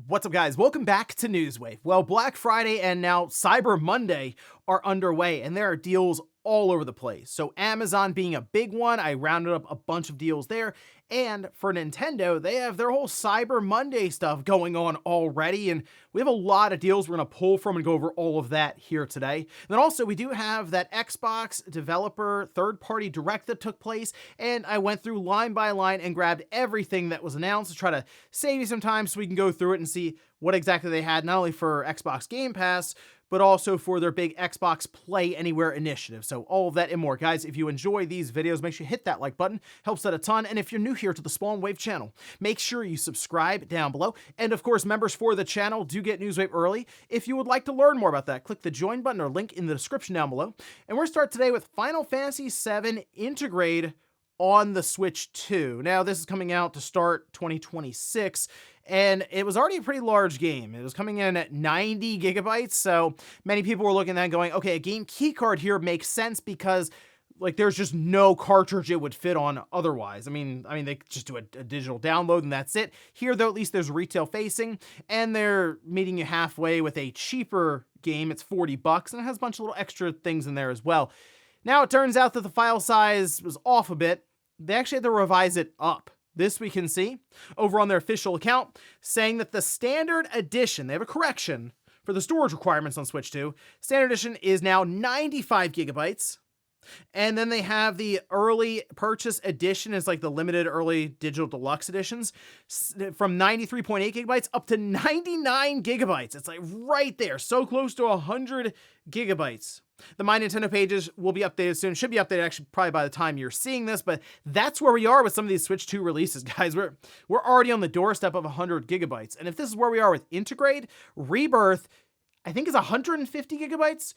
What's up, guys? Welcome back to Newswave. Well, Black Friday and now Cyber Monday are underway, and there are deals all over the place. So Amazon being a big one, I rounded up a bunch of deals there. And for Nintendo, they have their whole Cyber Monday stuff going on already, and we have a lot of deals we're going to pull from and go over all of that here today. And then also, we do have that Xbox developer third-party direct that took place, and I went through line by line and grabbed everything that was announced to try to save you some time so we can go through it and see what exactly they had, not only for Xbox Game Pass, but also for their big Xbox Play Anywhere initiative. So all of that and more. Guys, if you enjoy these videos, make sure you hit that like button. Helps out a ton. And if you're new here to the Spawn Wave channel, make sure you subscribe down below. And of course, members for the channel do get Newswave early. If you would like to learn more about that, click the join button or link in the description down below. And we're going to start today with Final Fantasy VII Intergrade on the Switch 2. Now, this is coming out to start 2026, and it was already a pretty large game. It was coming in at 90 gigabytes, so many people were looking at that going, okay, a game keycard here makes sense because like there's just no cartridge it would fit on otherwise. I mean, they just do a digital download and that's it. Here, though, at least there's retail facing, and they're meeting you halfway with a cheaper game. It's $40, and it has a bunch of little extra things in there as well. Now, it turns out that the file size was off a bit. They actually had to revise it up. This we can see over on their official account, saying that the standard edition, they have a correction for the storage requirements on Switch 2. Standard edition is now 95 gigabytes. And then they have the early purchase edition, is like the limited early digital deluxe editions, from 93.8 gigabytes up to 99 gigabytes. It's like right there, so close to 100 gigabytes. The My Nintendo pages will be updated soon. Should be updated actually probably by the time you're seeing this, but that's where we are with some of these Switch 2 releases, guys. We're already on the doorstep of 100 gigabytes. And if this is where we are with Intergrade, Rebirth, I think is 150 gigabytes.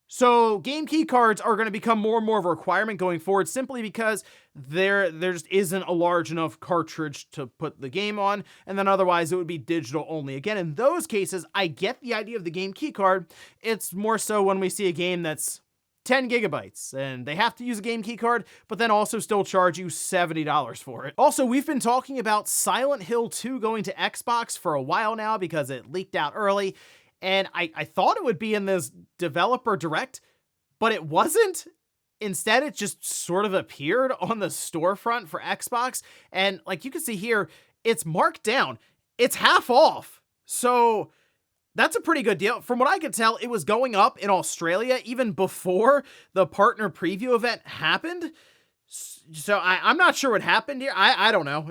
So game key cards are going to become more and more of a requirement going forward, simply because there just isn't a large enough cartridge to put the game on, and then otherwise it would be digital only. Again, in those cases, I get the idea of the game key card. It's more so when we see a game that's 10 gigabytes and they have to use a game key card, but then also still charge you $70 for it. Also, we've been talking about Silent Hill 2 going to Xbox for a while now because it leaked out early. And I thought it would be in this developer direct, but it wasn't. Instead, it just sort of appeared on the storefront for Xbox. And like you can see here, it's marked down. It's half off. So that's a pretty good deal. From what I could tell, it was going up in Australia even before the partner preview event happened. So I'm not sure what happened here. I don't know.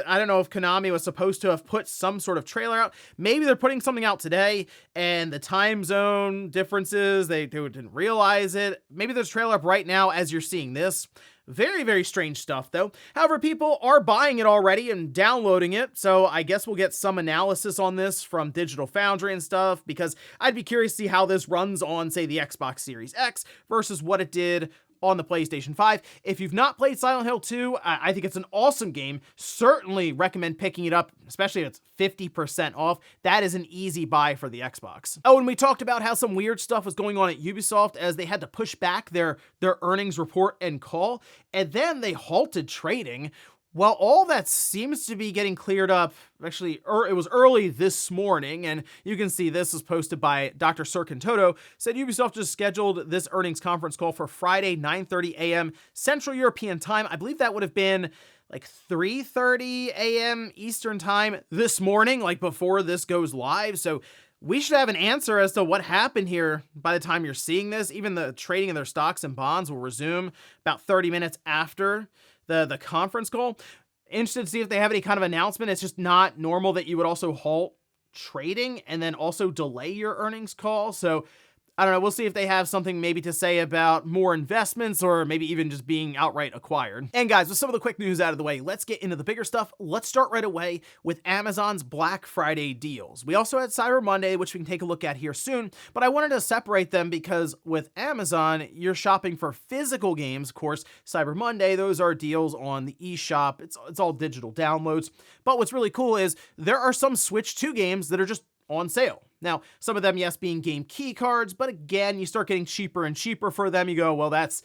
I don't know if Konami was supposed to have put some sort of trailer out. Maybe they're putting something out today, and the time zone differences, they didn't realize it. Maybe there's a trailer up right now as you're seeing this. Very, very strange stuff, though. However, people are buying it already and downloading it, so I guess we'll get some analysis on this from Digital Foundry and stuff, because I'd be curious to see how this runs on, say, the Xbox Series X versus what it did on the PlayStation 5. If you've not played Silent Hill 2, I think it's an awesome game. Certainly recommend picking it up, especially if it's 50% off. That is an easy buy for the Xbox. Oh, and we talked about how some weird stuff was going on at Ubisoft as they had to push back their earnings report and call, and then they halted trading. Well, all that seems to be getting cleared up. Actually, it was early this morning, and you can see this was posted by Dr. Sirkin Toto, said Ubisoft just scheduled this earnings conference call for Friday, 9:30 a.m. Central European time. I believe that would have been like 3:30 a.m. Eastern time this morning, like before this goes live. So we should have an answer as to what happened here by the time you're seeing this. Even the trading of their stocks and bonds will resume about 30 minutes after the conference call. Interested to see if they have any kind of announcement. It's just not normal that you would also halt trading and then also delay your earnings call. So I don't know. We'll see if they have something maybe to say about more investments or maybe even just being outright acquired. And guys, with some of the quick news out of the way, let's get into the bigger stuff. Let's start right away with Amazon's Black Friday deals. We also had Cyber Monday, which we can take a look at here soon, but I wanted to separate them because with Amazon, you're shopping for physical games. Of course, Cyber Monday, those are deals on the eShop. It's all digital downloads. But what's really cool is there are some Switch 2 games that are just on sale. Now, some of them, yes, being game key cards, but again, you start getting cheaper and cheaper for them. You go, well, that's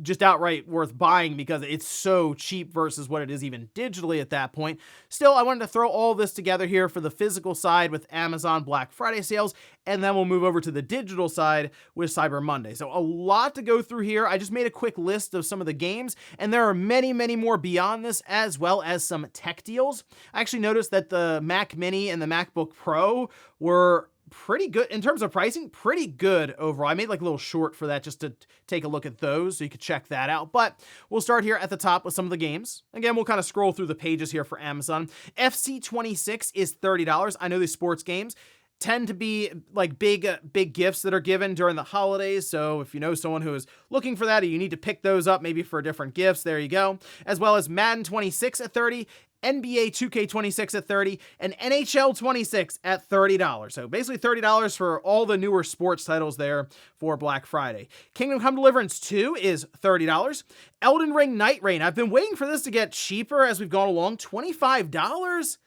just outright worth buying because it's so cheap versus what it is even digitally at that point. Still, I wanted to throw all this together here for the physical side with Amazon Black Friday sales, and then we'll move over to the digital side with Cyber Monday. So a lot to go through here. I just made a quick list of some of the games, and there are many, many more beyond this, as well as some tech deals. I actually noticed that the Mac Mini and the MacBook Pro were pretty good in terms of pricing, pretty good overall. I made like a little short for that just to take a look at those so you could check that out. But we'll start here at the top with some of the games. Again, we'll kind of scroll through the pages here for Amazon. FC26 is $30. I know these sports games tend to be like big gifts that are given during the holidays. So if you know someone who is looking for that, or you need to pick those up maybe for different gifts, there you go. As well as Madden 26 at $30, NBA 2K26 at $30, and NHL 26 at $30. So basically $30 for all the newer sports titles there for Black Friday. Kingdom Come Deliverance 2 is $30. Elden Ring Night Reign. I've been waiting for this to get cheaper as we've gone along. $25.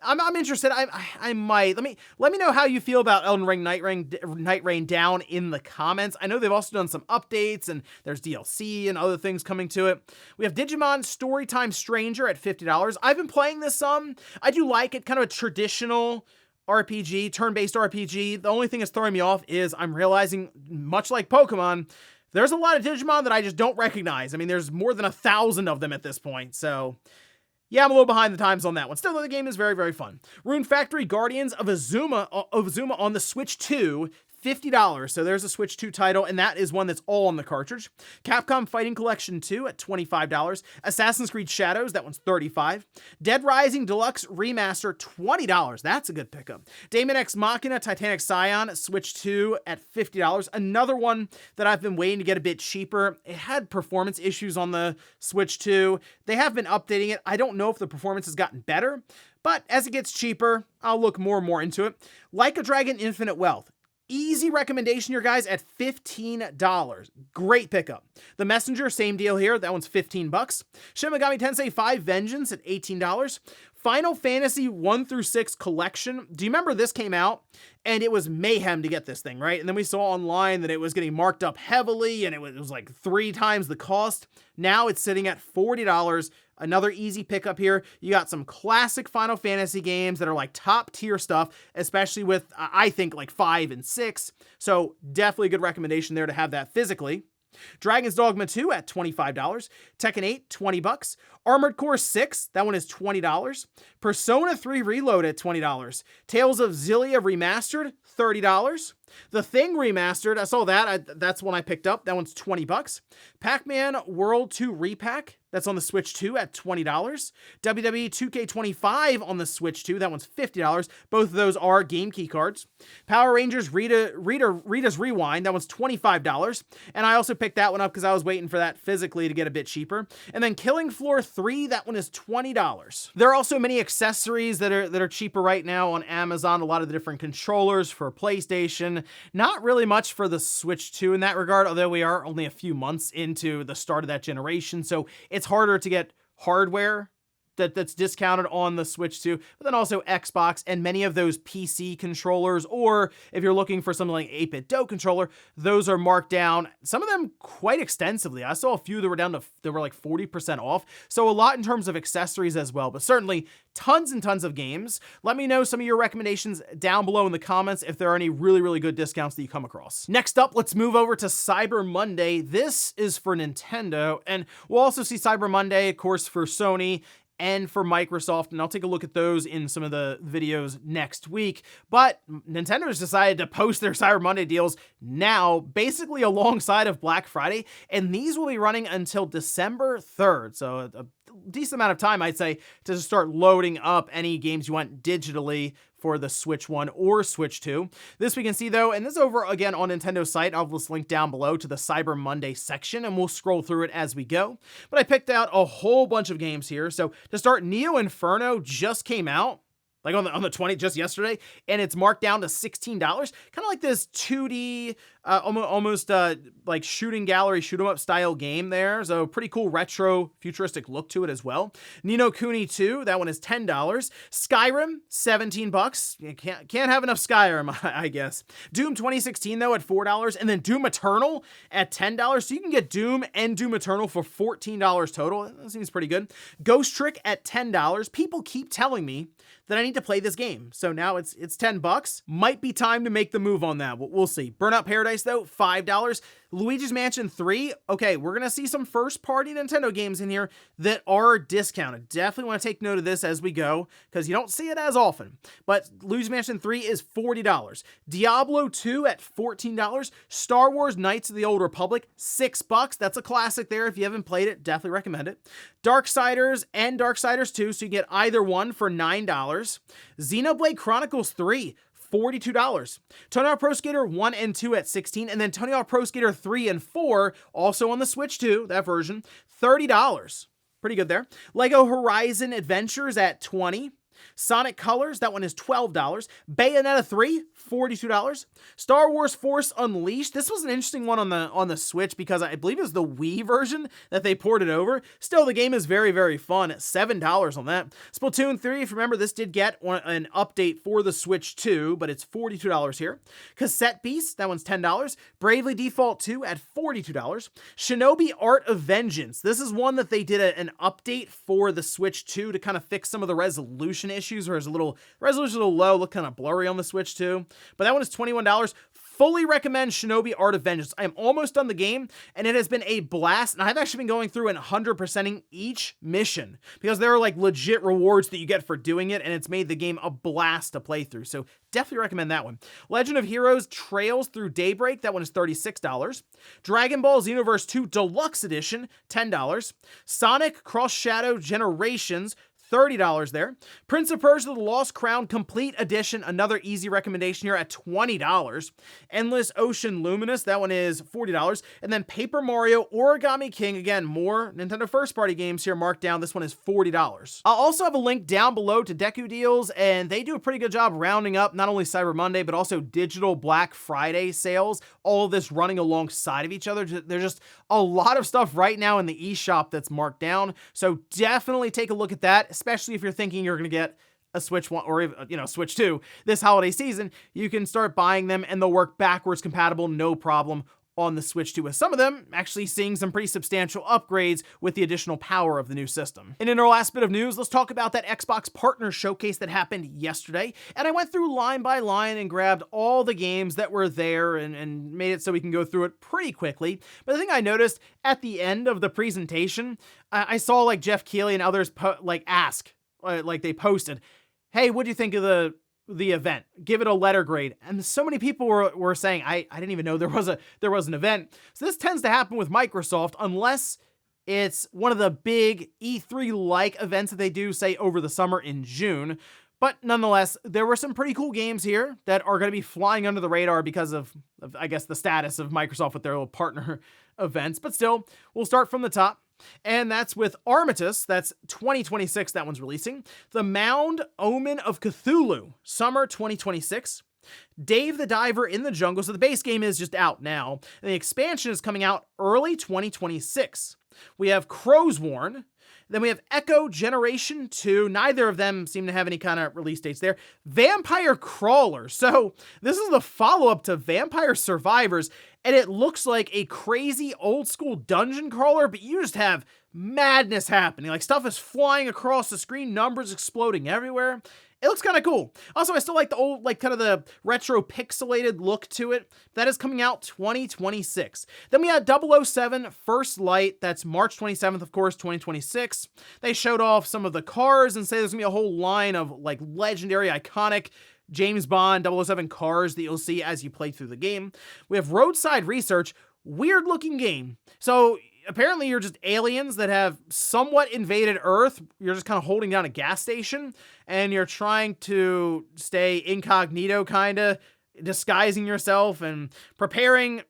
I'm interested. I might. Let me know how you feel about Elden Ring Night Reign down in the comments. I know they've also done some updates, and there's DLC and other things coming to it. We have Digimon Storytime Stranger at $50. I've been playing this some. I do like it, kind of a traditional RPG, turn-based RPG. The only thing that's throwing me off is I'm realizing, much like Pokemon, there's a lot of Digimon that I just don't recognize. I mean, there's more than 1,000 of them at this point, so yeah, I'm a little behind the times on that one. Still, though, the game is very, very fun. Rune Factory Guardians of Azuma on the Switch 2, $50. So there's a Switch 2 title, and that is one that's all on the cartridge. Capcom Fighting Collection 2 at $25. Assassin's Creed Shadows, that one's $35. Dead Rising Deluxe Remaster, $20. That's a good pickup. Daemon X Machina Titanic Scion, Switch 2 at $50. Another one that I've been waiting to get a bit cheaper. It had performance issues on the Switch 2. They have been updating it. I don't know if the performance has gotten better, but as it gets cheaper, I'll look more and more into it. Like a Dragon Infinite Wealth. Easy recommendation here, guys, at $15. Great pickup. The Messenger, same deal here. That one's $15. Shin Megami Tensei 5 Vengeance at $18. Final Fantasy 1 through 6 Collection. Do you remember this came out? And it was mayhem to get this thing, right? And then we saw online that it was getting marked up heavily, and it was like 3 times the cost. Now it's sitting at $40. Another easy pickup here. You got some classic Final Fantasy games that are like top tier stuff, especially with, I think, like 5 and 6. So definitely a good recommendation there to have that physically. Dragon's Dogma 2 at $25. Tekken 8, $20. Armored Core 6, that one is $20. Persona 3 Reload at $20. Tales of Xillia Remastered, $30. The Thing Remastered, I saw that. That's one I picked up. That one's $20. Pac-Man World 2 Repack, that's on the Switch 2 at $20. WWE 2K25 on the Switch 2, that one's $50. Both of those are game key cards. Power Rangers Rita's Rewind, that one's $25. And I also picked that one up because I was waiting for that physically to get a bit cheaper. And then Killing Floor 3, that one is $20. There are also many accessories that are cheaper right now on Amazon. A lot of the different controllers for PlayStation. Not really much for the Switch 2 in that regard, although we are only a few months into the start of that generation, so it's harder to get hardware that's discounted on the Switch 2, but then also Xbox and many of those PC controllers, or if you're looking for something like 8-bit Do controller, those are marked down, some of them quite extensively. I saw a few that were like 40% off, so a lot in terms of accessories as well, but certainly tons and tons of games. Let me know some of your recommendations down below in the comments if there are any really, really good discounts that you come across. Next up, let's move over to Cyber Monday. This is for Nintendo, and we'll also see Cyber Monday, of course, for Sony and for Microsoft, and I'll take a look at those in some of the videos next week. But Nintendo's decided to post their Cyber Monday deals now, basically alongside of Black Friday, and these will be running until December 3rd. So a decent amount of time, I'd say, to start loading up any games you want digitally for the Switch 1 or Switch 2. This we can see though, and this is over again on Nintendo's site. I'll just link down below to the Cyber Monday section, and we'll scroll through it as we go. But I picked out a whole bunch of games here. So to start, Neo Inferno just came out. like on the 20th, just yesterday, and it's marked down to $16. Kind of like this 2D, almost like shooting gallery, shoot 'em up style game there. So pretty cool retro futuristic look to it as well. Ni no Kuni 2, that one is $10. Skyrim, $17. You can't have enough Skyrim, I guess. Doom 2016 though at $4, and then Doom Eternal at $10. So you can get Doom and Doom Eternal for $14 total. That seems pretty good. Ghost Trick at $10. People keep telling me that I need to play this game. So now it's $10. Might be time to make the move on that. We'll see. Burnout Paradise though, $5. Luigi's Mansion 3. Okay, we're going to see some first-party Nintendo games in here that are discounted. Definitely want to take note of this as we go, because you don't see it as often. But Luigi's Mansion 3 is $40. Diablo 2 at $14. Star Wars Knights of the Old Republic, $6. That's a classic there. If you haven't played it, definitely recommend it. Darksiders and Darksiders 2, so you get either one for $9. Xenoblade Chronicles 3, $42. Tony Hawk Pro Skater 1 and 2 at $16, and then Tony Hawk Pro Skater 3 and 4, also on the Switch 2, that version, $30. Pretty good there. Lego Horizon Adventures at $20. Sonic Colors, that one is $12. Bayonetta 3, $42. Star Wars Force Unleashed. This was an interesting one on the Switch because I believe it was the Wii version that they ported over. Still, the game is very, very fun. $7 on that. Splatoon 3, if you remember, this did get an update for the Switch 2, but it's $42 here. Cassette Beast, that one's $10. Bravely Default 2 at $42. Shinobi Art of Vengeance. This is one that they did an update for the Switch 2 to kind of fix some of the resolution issues, where it's resolution a little low, look kind of blurry on the Switch 2. But that one is $21. Fully recommend Shinobi Art of Vengeance. I am almost done the game, and it has been a blast. And I've actually been going through and 100%ing each mission because there are like legit rewards that you get for doing it, and it's made the game a blast to play through. So definitely recommend that one. Legend of Heroes Trails Through Daybreak, that one is $36. Dragon Ball Xenoverse 2 Deluxe Edition, $10. Sonic Cross Shadow Generations, $30 there. Prince of Persia: The Lost Crown Complete Edition, another easy recommendation here at $20. Endless Ocean Luminous, that one is $40. And then Paper Mario Origami King, again, more Nintendo first-party games here marked down. This one is $40. I'll also have a link down below to Deku Deals, and they do a pretty good job rounding up not only Cyber Monday, but also digital Black Friday sales, all of this running alongside of each other. There's just a lot of stuff right now in the eShop that's marked down, so definitely take a look at that, especially if you're thinking you're going to get a Switch 1 or, Switch 2 this holiday season. You can start buying them and they'll work backwards compatible, no problem, on the Switch 2, with some of them actually seeing some pretty substantial upgrades with the additional power of the new system. And in our last bit of news, let's talk about that Xbox Partner Showcase that happened yesterday. And I went through line by line and grabbed all the games that were there and made it so we can go through it pretty quickly. But the thing I noticed at the end of the presentation, I saw like Jeff Keighley and others they posted, hey, what do you think of the event? Give it a letter grade. And so many people were saying, I didn't even know there was an event. So this tends to happen with Microsoft unless it's one of the big E3-like events that they do, say, over the summer in June. But nonetheless, there were some pretty cool games here that are going to be flying under the radar because of, I guess, the status of Microsoft with their little partner events. But still, we'll start from the top. And that's with Armistice, that's 2026, that one's releasing. The Mound Omen of Cthulhu, summer 2026. Dave the Diver in the Jungle, so the base game is just out now. And the expansion is coming out early 2026. We have Crow's Warn. Then we have Echo Generation 2. Neither of them seem to have any kind of release dates there. Vampire Crawler. So this is the follow-up to Vampire Survivors, and it looks like a crazy old school dungeon crawler, but you just have madness happening. Like stuff is flying across the screen, numbers exploding everywhere. It looks kind of cool. Also, I still like the old, kind of the retro pixelated look to it. That is coming out 2026. Then we had 007 First Light. That's March 27th, of course, 2026. They showed off some of the cars and say there's going to be a whole line of legendary, iconic James Bond 007 cars that you'll see as you play through the game. We have Roadside Research. Weird looking game. So apparently you're just aliens that have somewhat invaded Earth. You're just kind of holding down a gas station and you're trying to stay incognito, kind of disguising yourself and preparing,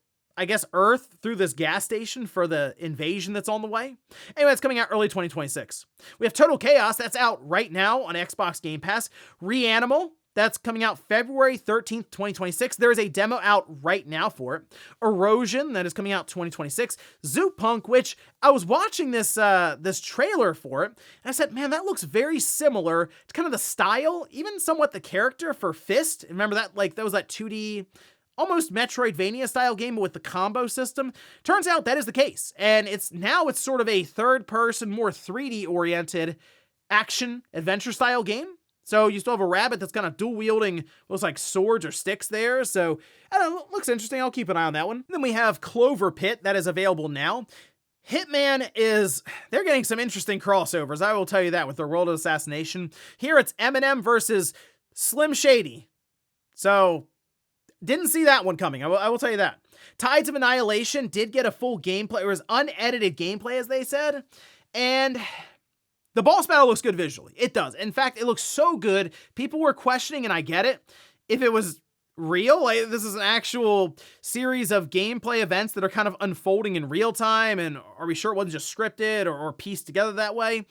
I guess, Earth through this gas station for the invasion that's on the way. Anyway, it's coming out early 2026. We have Total Chaos, that's out right now on Xbox Game Pass. Reanimal, that's coming out February 13th, 2026. There is a demo out right now for it. Erosion, that is coming out 2026. Zoopunk, which I was watching this trailer for it, and I said, man, that looks very similar to kind of the style, even somewhat the character for Fist. Remember that? Like, that was that 2D, almost Metroidvania style game, but with the combo system. Turns out that is the case. And it's sort of a third person, more 3D oriented action adventure style game. So you still have a rabbit that's kind of dual wielding, looks like swords or sticks there. So I don't know, looks interesting. I'll keep an eye on that one. Then we have Clover Pit that is available now. Hitman they're getting some interesting crossovers. I will tell you that with the World of Assassination. Here it's Eminem versus Slim Shady. So didn't see that one coming. I will tell you that. Tides of Annihilation did get a full gameplay. It was unedited gameplay, as they said. And the boss battle looks good visually. It does. In fact, it looks so good. People were questioning, and I get it, if it was real. Like, this is an actual series of gameplay events that are kind of unfolding in real time. And are we sure it wasn't just scripted or pieced together that way?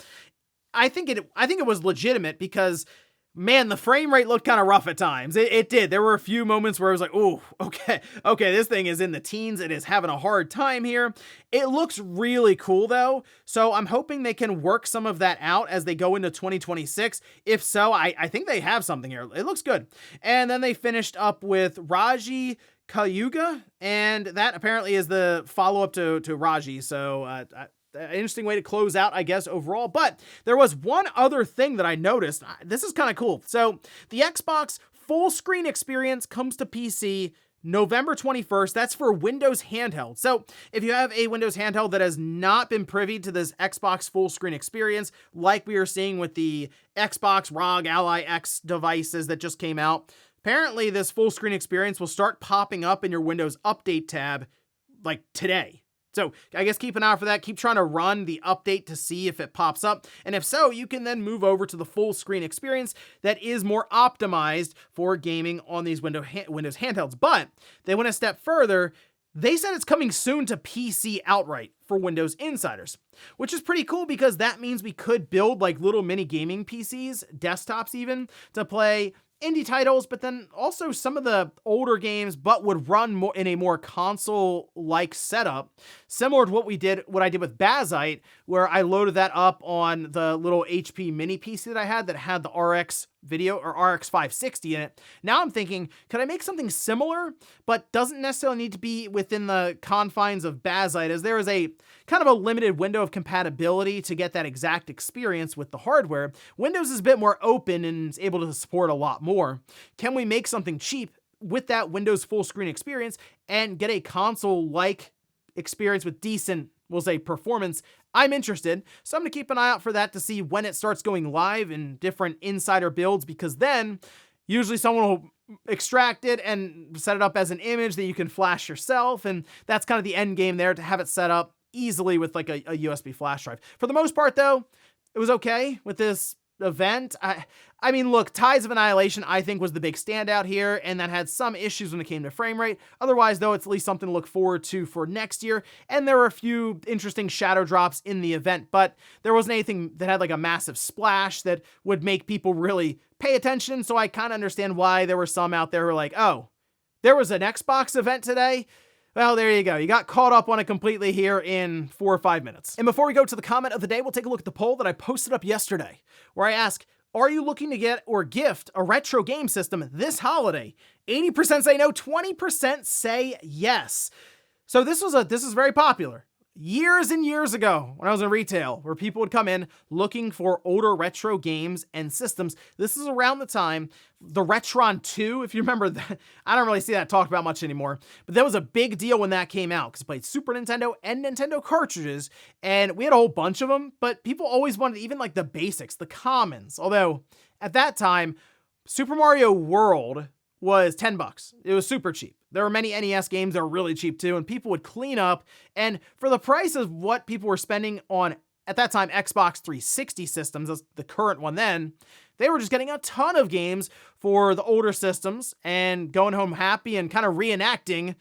I think it was legitimate because, man, the frame rate looked kind of rough at times. It did. There were a few moments where I was like, oh, okay, this thing is in the teens. It is having a hard time here. It looks really cool, though. So I'm hoping they can work some of that out as they go into 2026. If so, I think they have something here. It looks good. And then they finished up with Raji Kayuga, and that apparently is the follow-up to Raji. So, an interesting way to close out, I guess, overall. But there was one other thing that I noticed. This is kind of cool. So the Xbox full screen experience comes to PC November 21st. That's for Windows handheld. So if you have a Windows handheld that has not been privy to this Xbox full screen experience, like we are seeing with the Xbox ROG Ally X devices that just came out, apparently this full screen experience will start popping up in your Windows Update tab like today. So I guess keep an eye out for that. Keep trying to run the update to see if it pops up. And if so, you can then move over to the full screen experience that is more optimized for gaming on these Windows handhelds. But they went a step further. They said it's coming soon to PC outright for Windows insiders, which is pretty cool because that means we could build like little mini gaming PCs, desktops even, to play indie titles, but then also some of the older games, but would run more in a more console-like setup, similar to what I did with Bazite, where I loaded that up on the little HP mini PC that had the RX video or RX 560 in it. Now I'm thinking, could I make something similar, but doesn't necessarily need to be within the confines of Bazite, as there is a kind of a limited window of compatibility to get that exact experience with the hardware. Windows is a bit more open and is able to support a lot more. Can we make something cheap with that Windows full screen experience and get a console-like experience with decent, we'll say, performance? I'm interested, so I'm going to keep an eye out for that to see when it starts going live in different insider builds, because then usually someone will extract it and set it up as an image that you can flash yourself, and that's kind of the end game there, to have it set up easily with like a USB flash drive. For the most part, though, it was okay with this event. I mean, look, Tides of Annihilation, I think, was the big standout here, and that had some issues when it came to frame rate. Otherwise, though, it's at least something to look forward to for next year, and there were a few interesting shadow drops in the event, but there wasn't anything that had like a massive splash that would make people really pay attention, so I kind of understand why there were some out there who were like, oh, there was an Xbox event today? Well, there you go. You got caught up on it completely here in 4 or 5 minutes. And before we go to the comment of the day, we'll take a look at the poll that I posted up yesterday, where I ask, are you looking to get or gift a retro game system this holiday? 80% say no, 20% say yes. So this is very popular. Years and years ago, when I was in retail, where people would come in looking for older retro games and systems. This is around the time the Retron 2, if you remember that. I don't really see that talked about much anymore, but that was a big deal when that came out because it played Super Nintendo and Nintendo cartridges, and we had a whole bunch of them, but people always wanted even like the basics, the commons. Although at that time, Super Mario World was $10. It was super cheap. There were many NES games that were really cheap too, and people would clean up. And for the price of what people were spending on, at that time, Xbox 360 systems, as the current one then, they were just getting a ton of games for the older systems and going home happy and kind of reenacting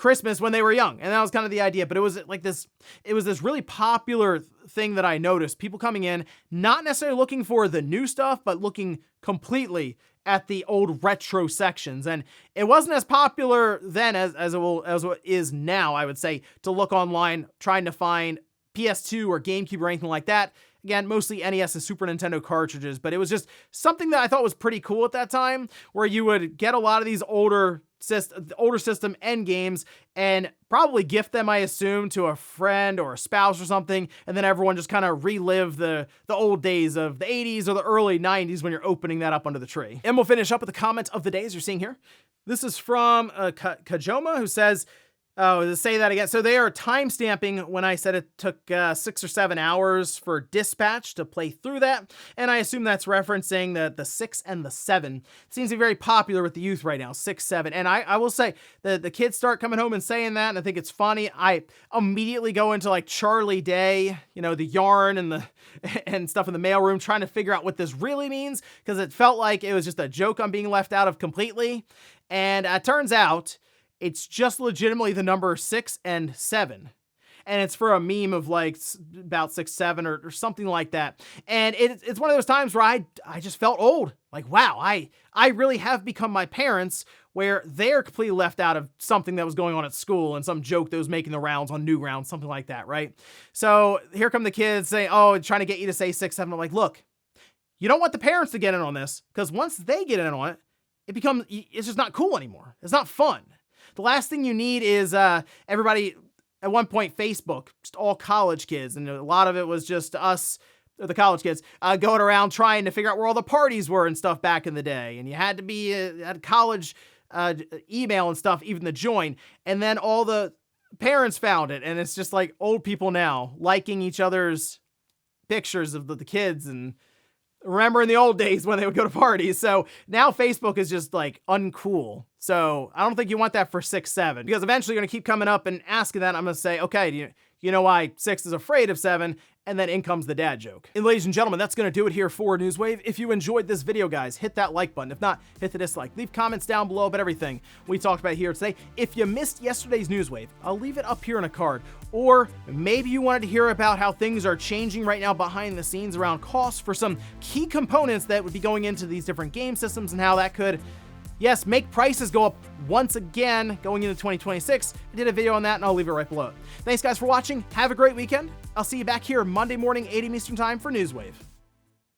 Christmas when they were young. And that was kind of the idea. But it was this really popular thing that I noticed. People coming in, not necessarily looking for the new stuff, but looking completely at the old retro sections. And it wasn't as popular then as it is now, I would say, to look online trying to find PS2 or GameCube or anything like that. Again, mostly NES and Super Nintendo cartridges, but it was just something that I thought was pretty cool at that time, where you would get a lot of these older system end games and probably gift them, I assume, to a friend or a spouse or something, and then everyone just kind of relive the old days of the 80s or the early 90s when you're opening that up under the tree. And we'll finish up with the comment of the day, as you're seeing here. This is from Kajoma, who says, oh, say that again. So they are timestamping when I said it took 6 or 7 hours for Dispatch to play through that. And I assume that's referencing the 6 and the 7. It seems to be very popular with the youth right now, 6, 7. And I will say the kids start coming home and saying that, and I think it's funny. I immediately go into like Charlie Day, the yarn and stuff in the mailroom, trying to figure out what this really means, because it felt like it was just a joke I'm being left out of completely. And it turns out it's just legitimately the number 6 and 7. And it's for a meme of like about 6, 7 or something like that. And it's one of those times where I just felt old. Like, wow, I really have become my parents, where they're completely left out of something that was going on at school and some joke that was making the rounds on Newgrounds, something like that, right? So here come the kids saying, oh, trying to get you to say 6, 7. I'm like, look, you don't want the parents to get in on this, because once they get in on it, it's just not cool anymore. It's not fun. The last thing you need is everybody, at one point, Facebook, just all college kids, and a lot of it was just us, the college kids, going around trying to figure out where all the parties were and stuff back in the day. And you had to be at college email and stuff even to join. And then all the parents found it, and it's just like old people now liking each other's pictures of the kids and remember in the old days when they would go to parties. So now Facebook is just like uncool. So I don't think you want that for 6, 7, because eventually you're going to keep coming up and asking that. I'm going to say, okay, do you know why 6 is afraid of 7? And then in comes the dad joke. And ladies and gentlemen, that's going to do it here for Newswave. If you enjoyed this video, guys, hit that like button. If not, hit the dislike. Leave comments down below about everything we talked about here today. If you missed yesterday's Newswave, I'll leave it up here in a card. Or maybe you wanted to hear about how things are changing right now behind the scenes around costs for some key components that would be going into these different game systems, and how that could, yes, make prices go up once again going into 2026. I did a video on that, and I'll leave it right below. Thanks, guys, for watching. Have a great weekend. I'll see you back here Monday morning, 8 a.m. Eastern Time for Newswave.